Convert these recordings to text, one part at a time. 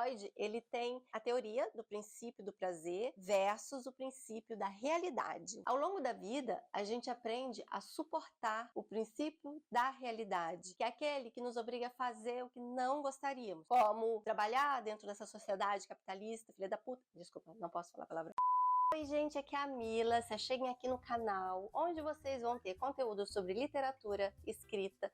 Freud, ele tem a teoria do princípio do prazer versus o princípio da realidade. Ao longo da vida, a gente aprende a suportar o princípio da realidade, que é aquele que nos obriga a fazer o que não gostaríamos, como trabalhar dentro dessa sociedade capitalista, filha da puta, desculpa, não posso falar a palavra. Oi gente, aqui é a Mila, se cheguem aqui no canal, onde vocês vão ter conteúdo sobre literatura, escrita,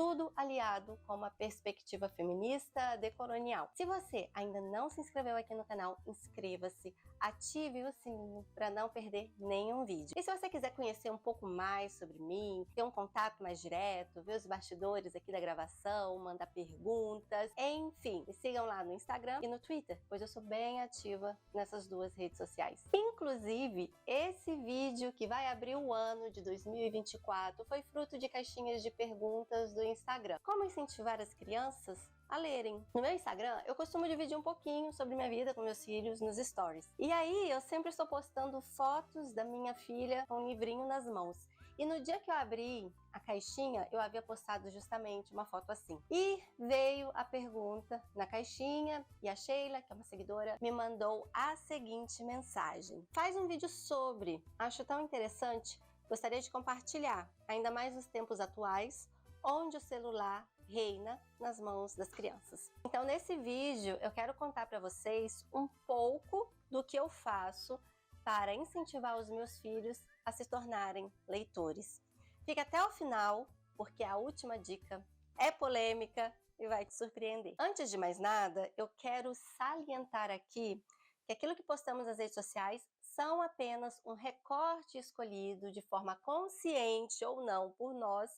tudo aliado com uma perspectiva feminista decolonial. Se você ainda não se inscreveu aqui no canal, inscreva-se, ative o sininho para não perder nenhum vídeo. E se você quiser conhecer um pouco mais sobre mim, ter um contato mais direto, ver os bastidores aqui da gravação, mandar perguntas, enfim, me sigam lá no Instagram e no Twitter, pois eu sou bem ativa nessas duas redes sociais. Inclusive, esse vídeo que vai abrir o ano de 2024 foi fruto de caixinhas de perguntas do Instagram. Como incentivar as crianças a lerem? No meu Instagram, eu costumo dividir um pouquinho sobre minha vida com meus filhos nos stories. E aí, eu sempre estou postando fotos da minha filha com um livrinho nas mãos. E no dia que eu abri a caixinha, eu havia postado justamente uma foto assim. E veio a pergunta na caixinha, e a Sheila, que é uma seguidora, me mandou a seguinte mensagem: faz um vídeo sobre, acho tão interessante, gostaria de compartilhar, ainda mais nos tempos atuais, onde o celular reina nas mãos das crianças. Então, nesse vídeo, eu quero contar para vocês um pouco do que eu faço para incentivar os meus filhos a se tornarem leitores. Fica até o final, porque a última dica é polêmica e vai te surpreender. Antes de mais nada, eu quero salientar aqui que aquilo que postamos nas redes sociais são apenas um recorte escolhido de forma consciente ou não por nós,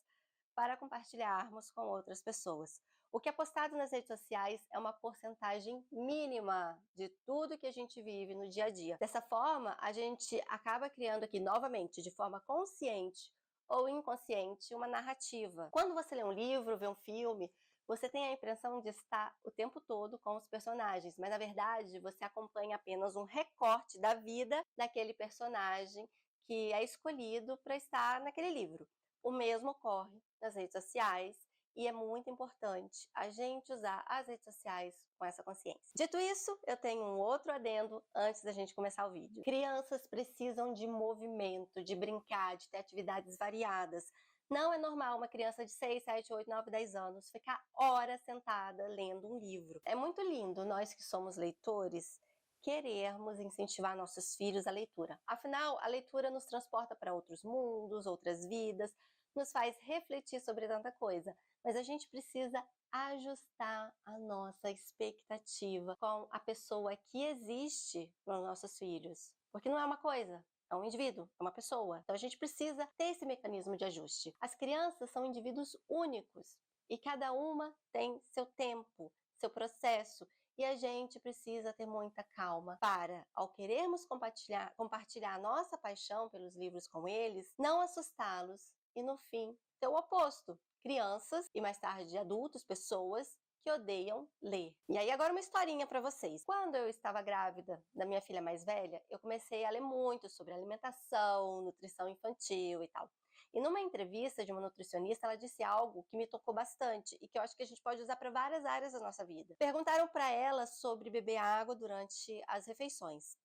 para compartilharmos com outras pessoas. O que é postado nas redes sociais é uma porcentagem mínima de tudo que a gente vive no dia a dia. Dessa forma, a gente acaba criando aqui, novamente, de forma consciente ou inconsciente, uma narrativa. Quando você lê um livro, vê um filme, você tem a impressão de estar o tempo todo com os personagens, mas na verdade você acompanha apenas um recorte da vida daquele personagem que é escolhido para estar naquele livro. O mesmo ocorre nas redes sociais e é muito importante a gente usar as redes sociais com essa consciência. Dito isso, eu tenho um outro adendo antes da gente começar o vídeo. Crianças precisam de movimento, de brincar, de ter atividades variadas. Não é normal uma criança de 6, 7, 8, 9, 10 anos ficar horas sentada lendo um livro. É muito lindo nós que somos leitores querermos incentivar nossos filhos à leitura. Afinal, a leitura nos transporta para outros mundos, outras vidas, nos faz refletir sobre tanta coisa. Mas a gente precisa ajustar a nossa expectativa com a pessoa que existe para os nossos filhos. Porque não é uma coisa, é um indivíduo, é uma pessoa. Então a gente precisa ter esse mecanismo de ajuste. As crianças são indivíduos únicos e cada uma tem seu tempo, seu processo. E a gente precisa ter muita calma para, ao querermos compartilhar a nossa paixão pelos livros com eles, não assustá-los e, no fim, ter o oposto. Crianças e, mais tarde, adultos, pessoas que odeiam ler. E aí, agora uma historinha para vocês. Quando eu estava grávida da minha filha mais velha, eu comecei a ler muito sobre alimentação, nutrição infantil e tal. E numa entrevista de uma nutricionista, ela disse algo que me tocou bastante e que eu acho que a gente pode usar para várias áreas da nossa vida. Perguntaram para ela sobre beber água durante as refeições.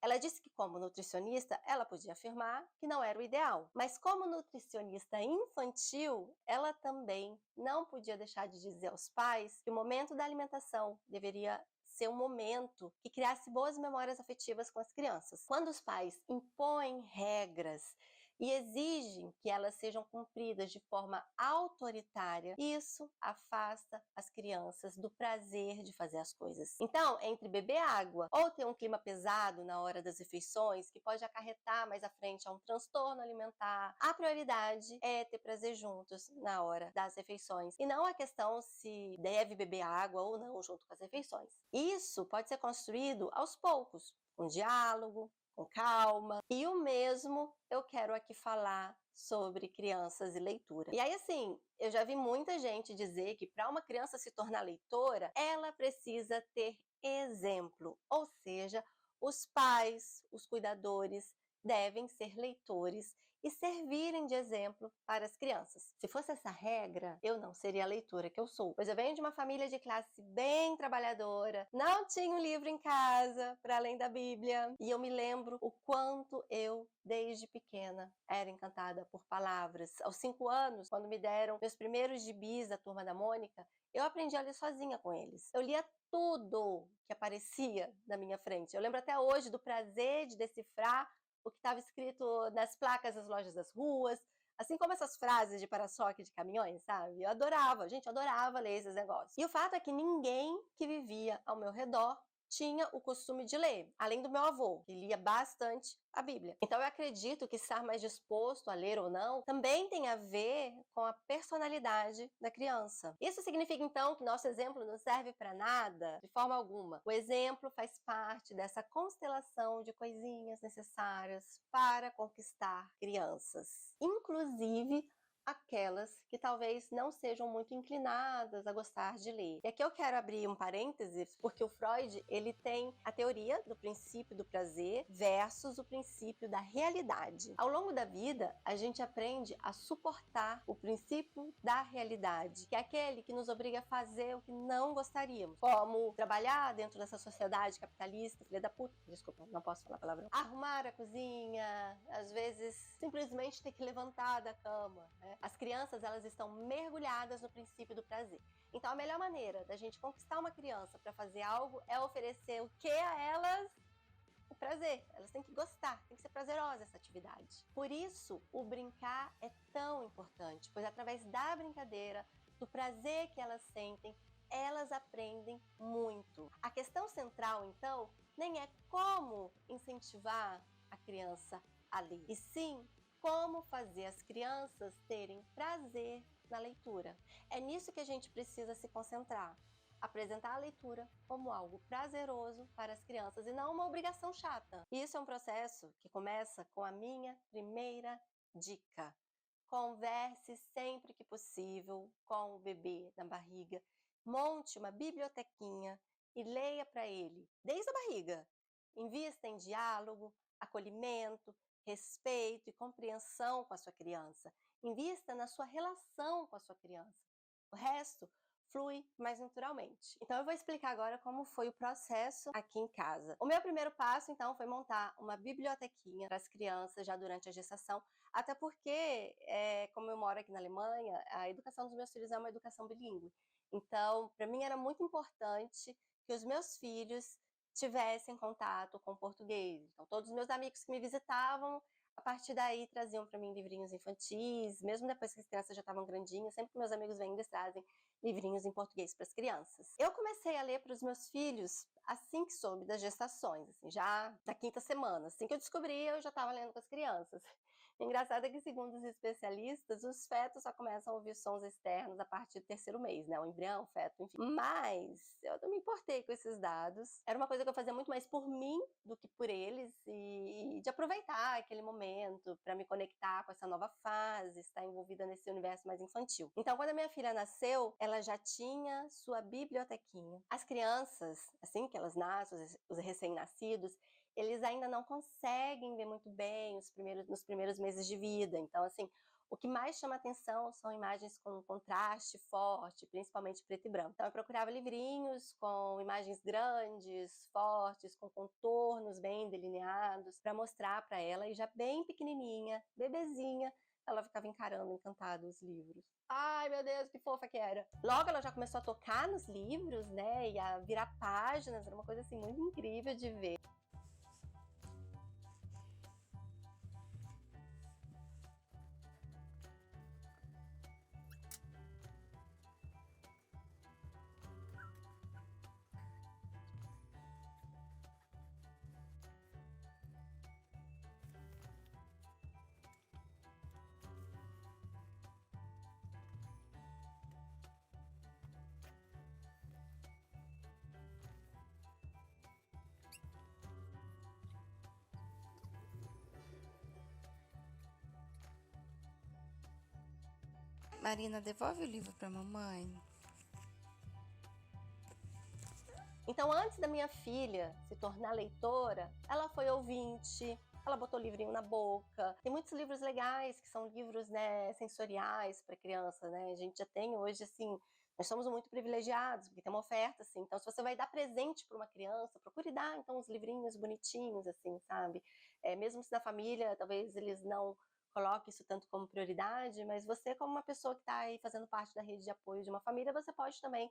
Ela disse que, como nutricionista, ela podia afirmar que não era o ideal. Mas como nutricionista infantil, ela também não podia deixar de dizer aos pais que o momento da alimentação deveria ser um momento que criasse boas memórias afetivas com as crianças. Quando os pais impõem regras e exigem que elas sejam cumpridas de forma autoritária, isso afasta as crianças do prazer de fazer as coisas. Então, entre beber água ou ter um clima pesado na hora das refeições, que pode acarretar mais à frente a um transtorno alimentar, a prioridade é ter prazer juntos na hora das refeições. E não a questão se deve beber água ou não junto com as refeições. Isso pode ser construído aos poucos, com diálogo, com calma. E o mesmo eu quero aqui falar sobre crianças e leitura. E aí, assim, eu já vi muita gente dizer que para uma criança se tornar leitora, ela precisa ter exemplo. Ou seja, os pais, os cuidadores, devem ser leitores e servirem de exemplo para as crianças. Se fosse essa regra, eu não seria a leitora que eu sou, pois eu venho de uma família de classe bem trabalhadora, não tinha um livro em casa para além da Bíblia, e eu me lembro o quanto eu, desde pequena, era encantada por palavras. Aos 5 anos, quando me deram meus primeiros gibis da Turma da Mônica, eu aprendi a ler sozinha com eles. Eu lia tudo que aparecia na minha frente. Eu lembro até hoje do prazer de decifrar o que estava escrito nas placas das lojas das ruas, assim como essas frases de para-choque de caminhões, sabe? Eu adorava, gente, eu adorava ler esses negócios. E o fato é que ninguém que vivia ao meu redor tinha o costume de ler, além do meu avô, que lia bastante a Bíblia. Então eu acredito que estar mais disposto a ler ou não também tem a ver com a personalidade da criança. Isso significa então que nosso exemplo não serve para nada? De forma alguma. O exemplo faz parte dessa constelação de coisinhas necessárias para conquistar crianças, inclusive aquelas que talvez não sejam muito inclinadas a gostar de ler. E aqui eu quero abrir um parênteses, porque o Freud, ele tem a teoria do princípio do prazer versus o princípio da realidade. Ao longo da vida, a gente aprende a suportar o princípio da realidade, que é aquele que nos obriga a fazer o que não gostaríamos, como trabalhar dentro dessa sociedade capitalista, filha da puta, desculpa, não posso falar palavrão, arrumar a cozinha, às vezes simplesmente ter que levantar da cama, né? As crianças, elas estão mergulhadas no princípio do prazer. Então, a melhor maneira da gente conquistar uma criança para fazer algo é oferecer o que a elas? O prazer. Elas têm que gostar, tem que ser prazerosa essa atividade. Por isso, o brincar é tão importante, pois através da brincadeira, do prazer que elas sentem, elas aprendem muito. A questão central, então, nem é como incentivar a criança a ler, e sim como fazer as crianças terem prazer na leitura. É nisso que a gente precisa se concentrar. Apresentar a leitura como algo prazeroso para as crianças e não uma obrigação chata. Isso é um processo que começa com a minha primeira dica. Converse sempre que possível com o bebê na barriga. Monte uma bibliotequinha e leia para ele, desde a barriga. Invista em diálogo, acolhimento, respeito e compreensão com a sua criança. Invista na sua relação com a sua criança. O resto flui mais naturalmente. Então eu vou explicar agora como foi o processo aqui em casa. O meu primeiro passo, então, foi montar uma bibliotequinha para as crianças já durante a gestação, até porque, como eu moro aqui na Alemanha, a educação dos meus filhos é uma educação bilíngue. Então, para mim era muito importante que os meus filhos tivessem contato com o português. Então, todos os meus amigos que me visitavam, a partir daí traziam para mim livrinhos infantis, mesmo depois que as crianças já estavam grandinhas, sempre que meus amigos vêm, eles trazem livrinhos em português para as crianças. Eu comecei a ler para os meus filhos assim que soube das gestações, assim, já na 5ª semana. Assim que eu descobri, eu já estava lendo com as crianças. Engraçado é que, segundo os especialistas, os fetos só começam a ouvir sons externos a partir do 3º mês, né? O embrião, o feto, enfim. Mas eu não me importei com esses dados. Era uma coisa que eu fazia muito mais por mim do que por eles, e de aproveitar aquele momento para me conectar com essa nova fase, estar envolvida nesse universo mais infantil. Então, quando a minha filha nasceu, ela já tinha sua bibliotequinha. As crianças, assim que elas nascem, os recém-nascidos, eles ainda não conseguem ver muito bem nos primeiros meses de vida. Então, assim, o que mais chama atenção são imagens com contraste forte, principalmente preto e branco. Então, eu procurava livrinhos com imagens grandes, fortes, com contornos bem delineados, para mostrar para ela, e já bem pequenininha, bebezinha, ela ficava encarando encantada os livros. Ai, meu Deus, que fofa que era! Logo ela já começou a tocar nos livros, né, e a virar páginas, era uma coisa assim muito incrível de ver. Marina, devolve o livro pra mamãe. Então, antes da minha filha se tornar leitora, ela foi ouvinte, ela botou o livrinho na boca. Tem muitos livros legais que são livros, né, sensoriais para criança, né? A gente já tem hoje, assim, nós somos muito privilegiados, porque tem uma oferta, assim. Então, se você vai dar presente para uma criança, procure dar, então, uns livrinhos bonitinhos, assim, sabe? Mesmo se na família, talvez eles não coloquem isso tanto como prioridade, mas você, como uma pessoa que está aí fazendo parte da rede de apoio de uma família, você pode também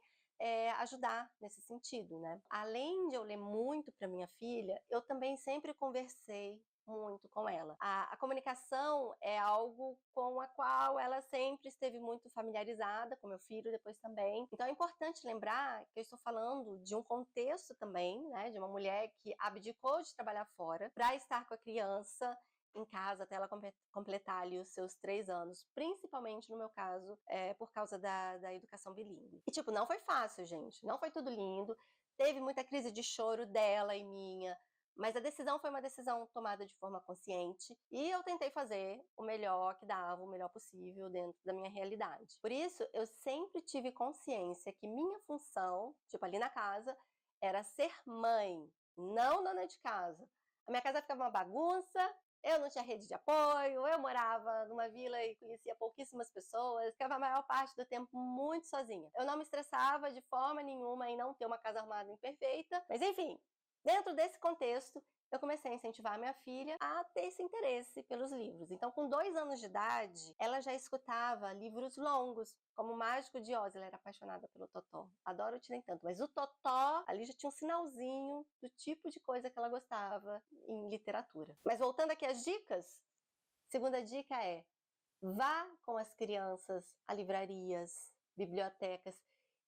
ajudar nesse sentido, né? Além de eu ler muito para minha filha, eu também sempre conversei muito com ela. A comunicação é algo com a qual ela sempre esteve muito familiarizada, com meu filho depois também. Então é importante lembrar que eu estou falando de um contexto também, né, de uma mulher que abdicou de trabalhar fora para estar com a criança em casa até ela completar ali os seus 3 anos, principalmente no meu caso, por causa da educação bilíngue. E tipo, não foi fácil, gente, não foi tudo lindo, teve muita crise de choro dela e minha, mas a decisão foi uma decisão tomada de forma consciente e eu tentei fazer o melhor que dava, o melhor possível dentro da minha realidade. Por isso, eu sempre tive consciência que minha função, tipo ali na casa, era ser mãe, não dona de casa. A minha casa ficava uma bagunça, eu não tinha rede de apoio, eu morava numa vila e conhecia pouquíssimas pessoas, ficava a maior parte do tempo muito sozinha. Eu não me estressava de forma nenhuma em não ter uma casa arrumada imperfeita, mas enfim, dentro desse contexto, eu comecei a incentivar a minha filha a ter esse interesse pelos livros. Então, com 2 anos de idade, ela já escutava livros longos, como o Mágico de Oz. Ela era apaixonada pelo Totó. Adoro o Tira Encanto, mas o Totó, ali já tinha um sinalzinho do tipo de coisa que ela gostava em literatura. Mas voltando aqui às dicas, segunda dica é: vá com as crianças a livrarias, bibliotecas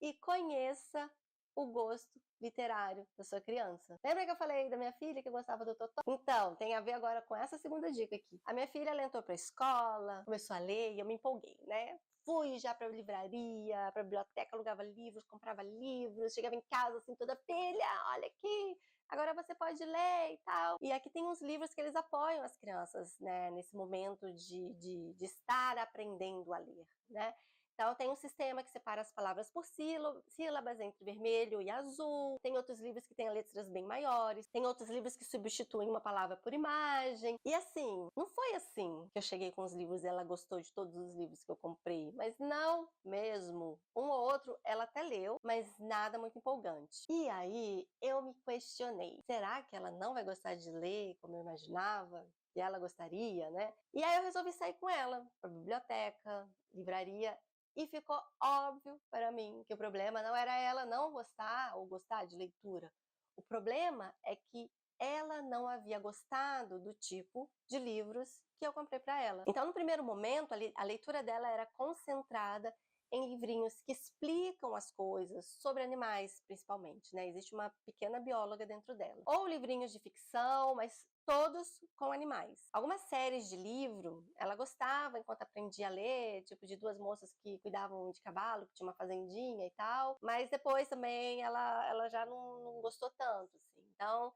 e conheça o gosto literário da sua criança. Lembra que eu falei da minha filha que gostava do Totó? Então, tem a ver agora com essa segunda dica aqui. A minha filha, ela entrou para a escola, começou a ler e eu me empolguei, né? Fui já para a livraria, para a biblioteca, alugava livros, comprava livros, chegava em casa assim toda, filha, olha aqui, agora você pode ler e tal. E aqui tem uns livros que eles apoiam as crianças, né, nesse momento de estar aprendendo a ler, né? Então, tem um sistema que separa as palavras por sílabas entre vermelho e azul. Tem outros livros que têm letras bem maiores. Tem outros livros que substituem uma palavra por imagem. E assim, não foi assim que eu cheguei com os livros e ela gostou de todos os livros que eu comprei. Mas não mesmo. Um ou outro ela até leu, mas nada muito empolgante. E aí, eu me questionei. Será que ela não vai gostar de ler como eu imaginava? Que ela gostaria, né? E aí eu resolvi sair com ela para biblioteca, livraria, e ficou óbvio para mim que o problema não era ela não gostar ou gostar de leitura. O problema é que ela não havia gostado do tipo de livros que eu comprei para ela. Então, no primeiro momento, a leitura dela era concentrada em livrinhos que explicam as coisas sobre animais, principalmente, né? Existe uma pequena bióloga dentro dela. Ou livrinhos de ficção, mas todos com animais. Algumas séries de livro, ela gostava enquanto aprendia a ler, tipo de 2 moças que cuidavam de cavalo, que tinha uma fazendinha e tal, mas depois também ela já não gostou tanto, assim. Então,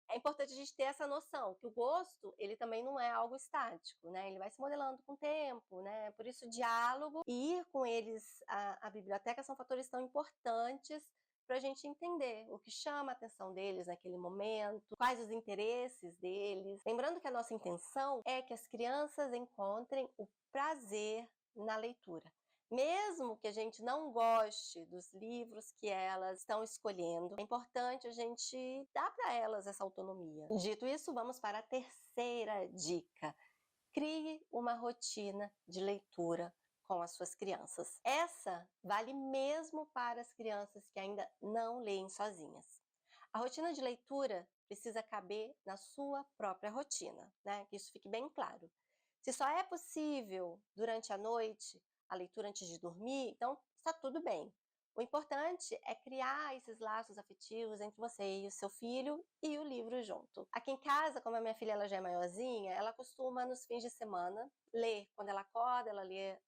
é importante a gente ter essa noção que o gosto, ele também não é algo estático, né? Ele vai se modelando com o tempo, né? Por isso, o diálogo e ir com eles à biblioteca são fatores tão importantes para a gente entender o que chama a atenção deles naquele momento, quais os interesses deles. Lembrando que a nossa intenção é que as crianças encontrem o prazer na leitura. Mesmo que a gente não goste dos livros que elas estão escolhendo, é importante a gente dar para elas essa autonomia. Dito isso, vamos para a terceira dica. Crie uma rotina de leitura com as suas crianças. Essa vale mesmo para as crianças que ainda não leem sozinhas. A rotina de leitura precisa caber na sua própria rotina, né? Que isso fique bem claro. Se só é possível durante a noite a leitura antes de dormir, então está tudo bem. O importante é criar esses laços afetivos entre você e o seu filho e o livro junto. Aqui em casa, como a minha filha ela já é maiorzinha, ela costuma nos fins de semana ler. Quando ela acorda, ela lê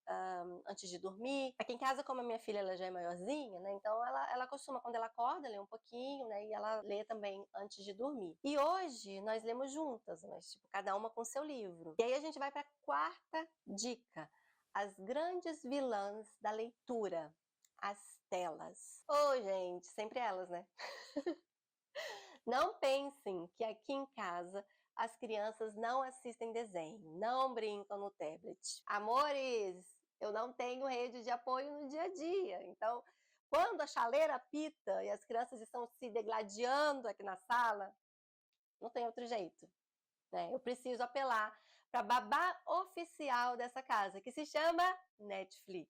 antes de dormir. Aqui em casa, como a minha filha ela já é maiorzinha, né, então ela costuma, quando ela acorda, ler um pouquinho, né, e ela lê também antes de dormir. E hoje nós lemos juntas, mas tipo, cada uma com seu livro. E aí a gente vai para a quarta dica. As grandes vilãs da leitura. As telas. Gente, sempre elas, né? Não pensem que aqui em casa as crianças não assistem desenho, não brincam no tablet. Amores, eu não tenho rede de apoio no dia a dia, então quando a chaleira apita e as crianças estão se degladiando aqui na sala, não tem outro jeito, né? Eu preciso apelar para a babá oficial dessa casa, que se chama Netflix.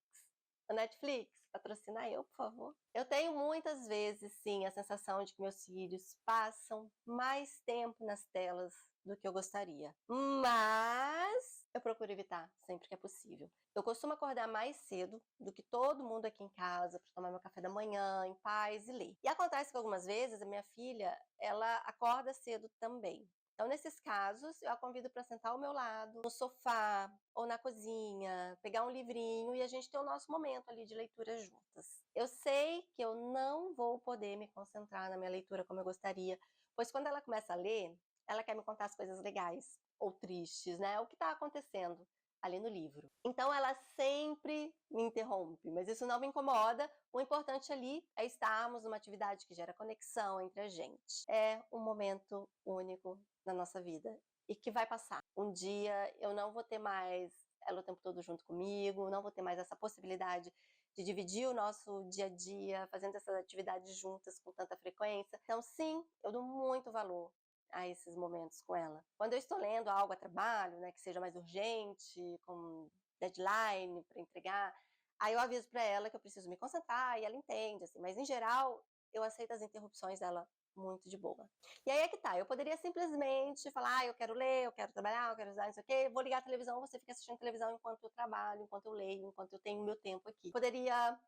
O Netflix, patrocina eu, por favor. Eu tenho muitas vezes, sim, a sensação de que meus filhos passam mais tempo nas telas do que eu gostaria. Mas eu procuro evitar sempre que é possível. Eu costumo acordar mais cedo do que todo mundo aqui em casa para tomar meu café da manhã, em paz e ler. E acontece que algumas vezes a minha filha, ela acorda cedo também. Então, nesses casos, eu a convido para sentar ao meu lado, no sofá ou na cozinha, pegar um livrinho e a gente ter o nosso momento ali de leitura juntas. Eu sei que eu não vou poder me concentrar na minha leitura como eu gostaria, pois quando ela começa a ler, ela quer me contar as coisas legais ou tristes, né? O que está acontecendo ali no livro. Então ela sempre me interrompe, mas isso não me incomoda. O importante ali é estarmos numa atividade que gera conexão entre a gente. É um momento único na nossa vida e que vai passar. Um dia eu não vou ter mais ela o tempo todo junto comigo, não vou ter mais essa possibilidade de dividir o nosso dia a dia, fazendo essas atividades juntas com tanta frequência. Então, sim, eu dou muito valor a esses momentos com ela. Quando eu estou lendo algo a trabalho, né, que seja mais urgente, com deadline para entregar, aí eu aviso para ela que eu preciso me concentrar e ela entende, assim, mas em geral eu aceito as interrupções dela muito de boa. E aí é que tá, eu poderia simplesmente falar, eu quero ler, eu quero trabalhar, eu quero usar isso aqui, vou ligar a televisão, você fica assistindo televisão enquanto eu trabalho, enquanto eu leio, enquanto eu tenho meu tempo aqui. Poderia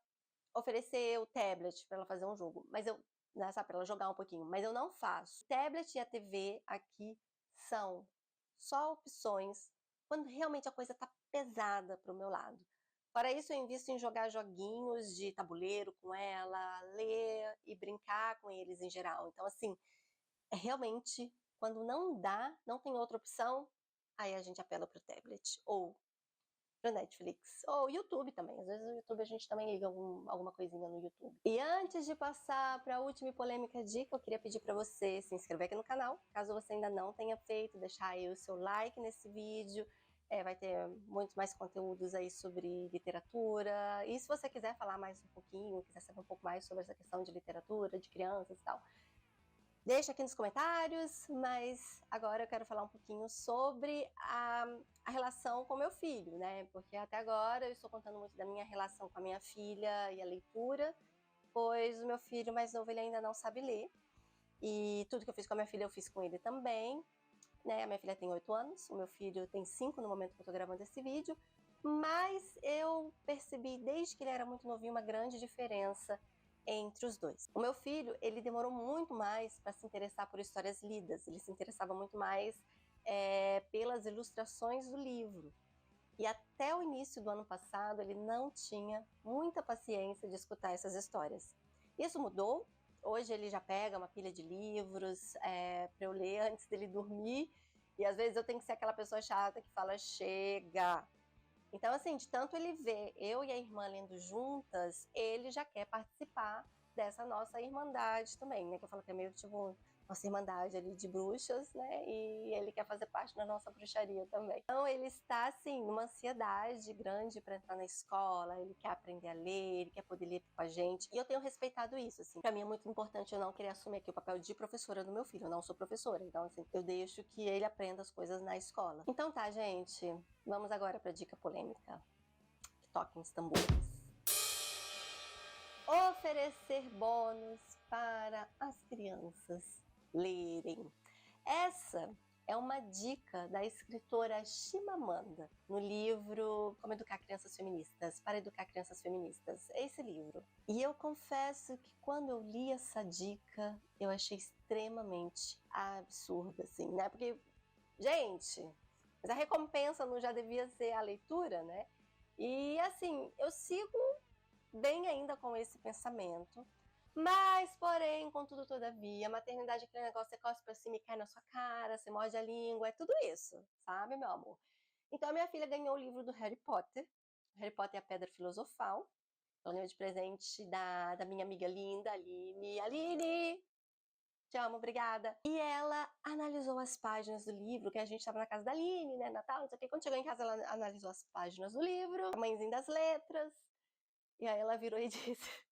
oferecer o tablet para ela fazer um jogo, mas eu, né, sabe, para ela jogar um pouquinho, mas eu não faço. O tablet e a TV aqui são só opções quando realmente a coisa tá pesada pro meu lado. Fora isso, eu invisto em jogar joguinhos de tabuleiro com ela, ler e brincar com eles em geral. Então, assim, é realmente quando não dá, não tem outra opção, aí a gente apela pro tablet ou pro Netflix ou YouTube também. Às vezes o YouTube a gente também liga alguma coisinha no YouTube. E antes de passar para a última e polêmica dica, eu queria pedir para você se inscrever aqui no canal, caso você ainda não tenha feito, deixar aí o seu like nesse vídeo. Vai ter muitos mais conteúdos aí sobre literatura. E se você quiser falar mais um pouquinho, quiser saber um pouco mais sobre essa questão de literatura, de crianças e tal, deixa aqui nos comentários, mas agora eu quero falar um pouquinho sobre a relação com meu filho, né? Porque até agora eu estou contando muito da minha relação com a minha filha e a leitura, pois o meu filho mais novo ele ainda não sabe ler. E tudo que eu fiz com a minha filha eu fiz com ele também, né? A minha filha tem 8 anos, o meu filho tem 5 no momento que eu tô gravando esse vídeo, mas eu percebi desde que ele era muito novinho uma grande diferença entre os dois. O meu filho, ele demorou muito mais para se interessar por histórias lidas, ele se interessava muito mais pelas ilustrações do livro. E até o início do ano passado, ele não tinha muita paciência de escutar essas histórias. Isso mudou. Hoje ele já pega uma pilha de livros para eu ler antes dele dormir. E às vezes eu tenho que ser aquela pessoa chata que fala, chega. Então, assim, de tanto ele ver eu e a irmã lendo juntas, ele já quer participar dessa nossa irmandade também, né? Que eu falo que é meio tipo nossa irmandade ali de bruxas, né? E ele quer fazer parte da nossa bruxaria também. Então, ele está, assim, numa ansiedade grande para entrar na escola, ele quer aprender a ler, ele quer poder ler com a gente. E eu tenho respeitado isso, assim. Para mim é muito importante eu não querer assumir aqui o papel de professora do meu filho. Eu não sou professora, então, assim, eu deixo que ele aprenda as coisas na escola. Então tá, gente. Vamos agora para a dica polêmica. Que toquem os tambores. Oferecer bônus para as crianças lerem. Essa é uma dica da escritora Chimamanda no livro Como Educar Crianças Feministas, para Educar Crianças Feministas. É esse livro. E eu confesso que quando eu li essa dica, eu achei extremamente absurda, assim, né? Porque, gente, mas a recompensa não já devia ser a leitura, né? E assim, eu sigo bem ainda com esse pensamento, mas, porém, contudo, todavia, a maternidade é aquele negócio, você cospe pra cima e cai na sua cara, você morde a língua, é tudo isso, sabe, meu amor? Então, a minha filha ganhou o livro do Harry Potter, Harry Potter e a Pedra Filosofal, ela ganhou de presente da minha amiga linda, Aline. Aline! te amo, obrigada. E ela analisou as páginas do livro, que a gente estava na casa da Aline, né, Natal, não sei o que. Quando chegou em casa, ela analisou as páginas do livro, a mãezinha das letras, e aí ela virou e disse: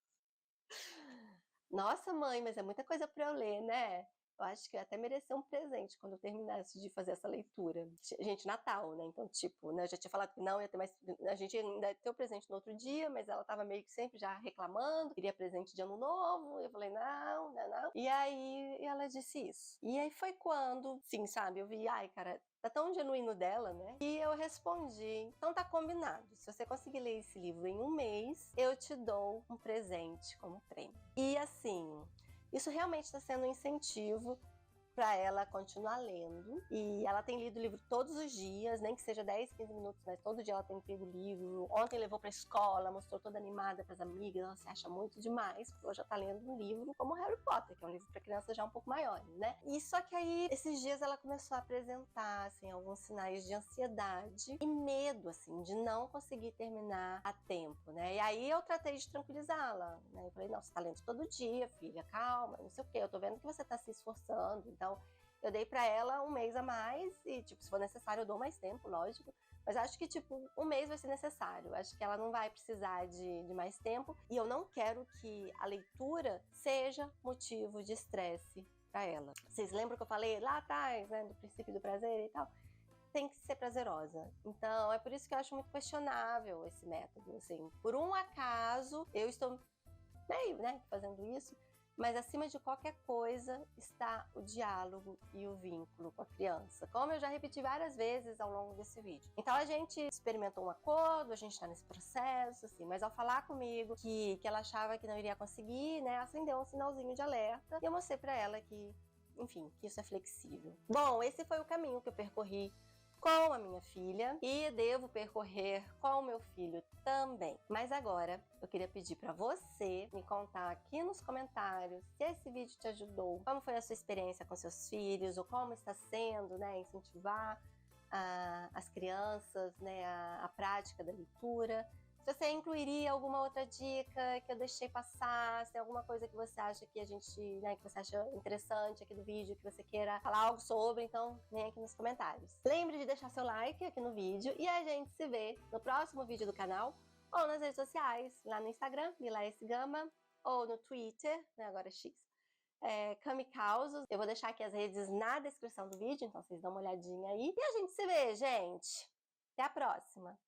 nossa, mãe, mas é muita coisa para eu ler, né? Eu acho que eu até merecer um presente quando eu terminasse de fazer essa leitura. Gente, Natal, né? Então, tipo, né, eu já tinha falado que não ia ter mais. A gente ainda ia ter o presente no outro dia, mas ela tava meio que sempre já reclamando, queria presente de ano novo. Eu falei, não, não, não. E aí ela disse isso. E aí foi quando, sim, sabe, eu vi, ai, cara, tá tão genuíno dela, né? E eu respondi, então tá combinado. Se você conseguir ler esse livro em um mês, eu te dou um presente como prêmio. E assim, isso realmente está sendo um incentivo para ela continuar lendo. E ela tem lido o livro todos os dias, nem que seja 10, 15 minutos, mas todo dia ela tem lido o livro. Ontem levou para a escola, mostrou toda animada para as amigas, ela se acha muito demais, porque hoje ela está lendo um livro como Harry Potter, que é um livro para crianças já um pouco maiores, né? E só que aí, esses dias ela começou a apresentar, assim, alguns sinais de ansiedade e medo, assim, de não conseguir terminar a tempo, né? E aí eu tratei de tranquilizá-la, né? Eu falei, não, você está lendo todo dia, filha, calma, não sei o quê, eu tô vendo que você está se esforçando, então eu dei pra ela um mês a mais e, tipo, se for necessário eu dou mais tempo, lógico. Mas acho que, tipo, um mês vai ser necessário. Acho que ela não vai precisar de mais tempo. E eu não quero que a leitura seja motivo de estresse pra ela. Vocês lembram que eu falei lá atrás, né, do princípio do prazer e tal? Tem que ser prazerosa. Então, é por isso que eu acho muito questionável esse método, assim. Por um acaso, eu estou meio, né, fazendo isso, mas acima de qualquer coisa está o diálogo e o vínculo com a criança, como eu já repeti várias vezes ao longo desse vídeo. Então a gente experimentou um acordo, a gente está nesse processo, assim, mas ao falar comigo que ela achava que não iria conseguir, né, acendeu um sinalzinho de alerta e eu mostrei para ela que, enfim, que isso é flexível. Bom, esse foi o caminho que eu percorri com a minha filha e devo percorrer com o meu filho também. Mas agora eu queria pedir para você me contar aqui nos comentários se esse vídeo te ajudou, como foi a sua experiência com seus filhos ou como está sendo, né, incentivar as crianças, né, a prática da leitura. Se você incluiria alguma outra dica que eu deixei passar, se tem alguma coisa que você acha que a gente, né, que você acha interessante aqui do vídeo, que você queira falar algo sobre, então vem aqui nos comentários. Lembre de deixar seu like aqui no vídeo e a gente se vê no próximo vídeo do canal ou nas redes sociais, lá no Instagram, Mila S. Gama, ou no Twitter, né, agora X, Cami Causos. Eu vou deixar aqui as redes na descrição do vídeo, então vocês dão uma olhadinha aí. E a gente se vê, gente! Até a próxima!